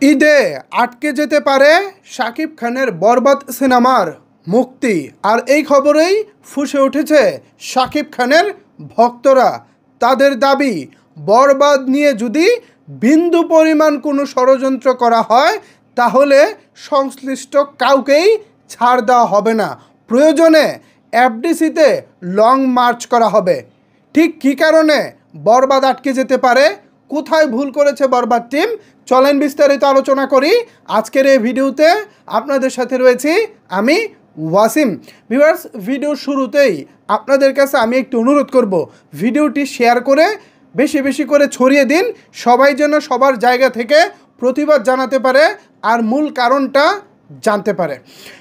ঈদে আটকে যেতে পারে শাকিব খানের বরবাদ সিনেমার মুক্তি। আর এই খবরেই ফুঁসে উঠেছে শাকিব খানের ভক্তরা। তাদের দাবি, বরবাদ নিয়ে যদি বিন্দু পরিমাণ কোনো ষড়যন্ত্র করা হয় তাহলে সংশ্লিষ্ট কাউকেই ছাড় দেওয়া হবে না, প্রয়োজনে এফডিসিতে লং মার্চ করা হবে। ঠিক কী কারণে বরবাদ আটকে যেতে পারে, কোথায় ভুল করেছে বরবাদ টিম, চলেন বিস্তারিত আলোচনা করি আজকের এই ভিডিওতে। আপনাদের সাথে রয়েছি আমি ওয়াসিম। ভিউয়ার্স, ভিডিও শুরুতেই আপনাদের কাছে আমি একটু অনুরোধ করব, ভিডিওটি শেয়ার করে বেশি বেশি করে ছড়িয়ে দিন, সবাই যেন সবার জায়গা থেকে প্রতিবাদ জানাতে পারে আর মূল কারণটা জানতে পারে।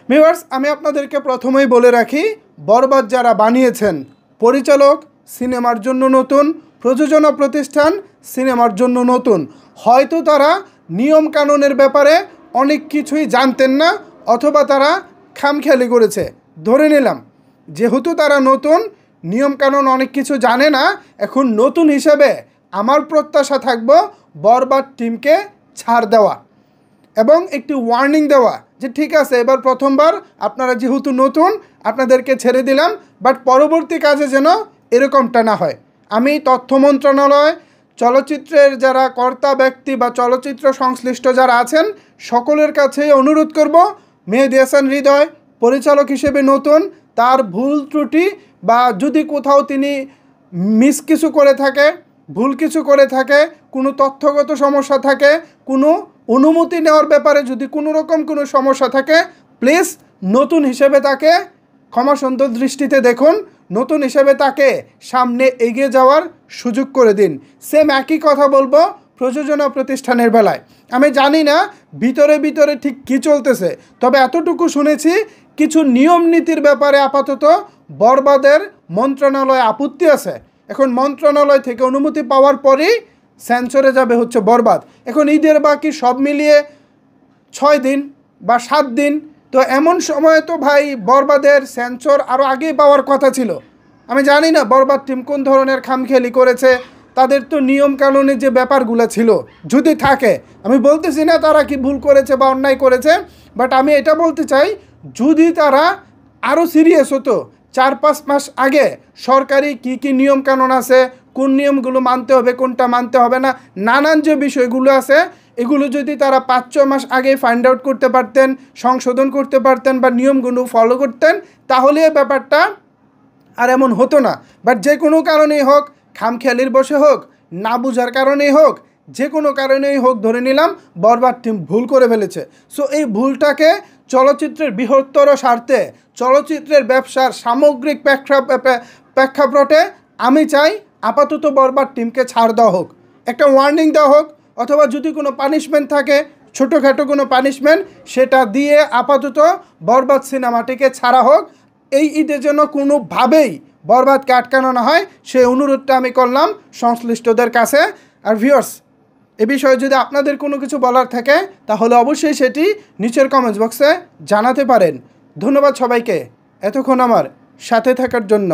ভিউয়ার্স, আমি আপনাদেরকে প্রথমেই বলে রাখি, বরবাদ যারা বানিয়েছেন, পরিচালক সিনেমার জন্য নতুন, প্রযোজনা প্রতিষ্ঠান সিনেমার জন্য নতুন, হয়তো তারা নিয়ম কানুনের ব্যাপারে অনেক কিছুই জানতেন না, অথবা তারা খামখেয়ালি করেছে। ধরে নিলাম যেহেতু তারা নতুন, নিয়ম কানুন অনেক কিছু জানে না, এখন নতুন হিসেবে আমার প্রত্যাশা থাকবো বরবাদ টিমকে ছাড় দেওয়া এবং একটি ওয়ার্নিং দেওয়া যে ঠিক আছে, এবার প্রথমবার আপনারা যেহেতু নতুন, আপনাদেরকে ছেড়ে দিলাম, বাট পরবর্তী কাজে যেন এরকমটা না হয়। আমি তথ্য মন্ত্রণালয়, চলচ্চিত্রের যারা কর্তা ব্যক্তি বা চলচ্চিত্র সংশ্লিষ্ট যারা আছেন, সকলের কাছেই অনুরোধ করব, মেহেদী হাসান হৃদয় পরিচালক হিসেবে নতুন, তার ভুল ত্রুটি বা যদি কোথাও তিনি মিস কিছু করে থাকে, ভুল কিছু করে থাকে, কোনো তথ্যগত সমস্যা থাকে, কোনো অনুমতি নেওয়ার ব্যাপারে যদি কোনো রকম কোনো সমস্যা থাকে, প্লিজ নতুন হিসেবে তাকে ক্ষমাসুন্দর দৃষ্টিতে দেখুন, নতুন হিসেবে তাকে সামনে এগিয়ে যাওয়ার সুযোগ করে দিন। সেম একই কথা বলবো প্রযোজনা প্রতিষ্ঠানের বেলায়। আমি জানি না ভিতরে ভিতরে ঠিক কী চলতেছে, তবে এতটুকু শুনেছি কিছু নিয়ম নীতির ব্যাপারে আপাতত বরবাদের মন্ত্রণালয়ে আপত্তি আছে। এখন মন্ত্রণালয় থেকে অনুমতি পাওয়ার পরেই সেন্সরে যাবে হচ্ছে বরবাদ। এখন ঈদের বাকি সব মিলিয়ে 6 দিন বা 7 দিন, তো এমন সময় তো ভাই বরবাদের সেন্সর আরও আগেই পাওয়ার কথা ছিল। আমি জানি না বরবাদ টিম কোন ধরনের খামখেয়ালি করেছে, তাদের তো নিয়ম কানুনের যে ব্যাপারগুলো ছিল যদি থাকে, আমি বলতেছি না তারা কি ভুল করেছে বা অন্যায় করেছে, বাট আমি এটা বলতে চাই যদি তারা আরও সিরিয়াস হতো, 4-5 মাস আগে সরকারি কি কি নিয়ম কানুন আছে, কোন নিয়মগুলো মানতে হবে কোনটা মানতে হবে না, নানান যে বিষয়গুলো আছে, এগুলো যদি তারা 5-6 মাস আগে ফাইন্ড আউট করতে পারতেন, সংশোধন করতে পারতেন বা নিয়মগুলো ফলো করতেন, তাহলে এই ব্যাপারটা আর এমন হতো না। বাট যে কোনো কারণেই হোক, খামখেয়ালির বসে হোক, না বুঝার কারণেই হোক, যে কোনো কারণেই হোক, ধরে নিলাম বরবাদ টিম ভুল করে ফেলেছে। সো এই ভুলটাকে চলচ্চিত্রের বৃহত্তর স্বার্থে, চলচ্চিত্রের ব্যবসার সামগ্রিক প্রেক্ষাপটে আমি চাই আপাতত বরবাদ টিমকে ছাড় দেওয়া হোক, একটা ওয়ার্নিং দেওয়া হোক, অথবা যদি কোনো পানিশমেন্ট থাকে, ছোটোখাটো কোনো পানিশমেন্ট, সেটা দিয়ে আপাতত বরবাদ সিনেমাটিকে ছাড়া হোক। এই ঈদে যেন কোনোভাবেই বরবাদকে আটকানো না হয়, সেই অনুরোধটা আমি করলাম সংশ্লিষ্টদের কাছে। আর ভিউয়ার্স, এ বিষয়ে যদি আপনাদের কোনো কিছু বলার থাকে তাহলে অবশ্যই সেটি নিচের কমেন্টস বক্সে জানাতে পারেন। ধন্যবাদ সবাইকে এতক্ষণ আমার সাথে থাকার জন্য।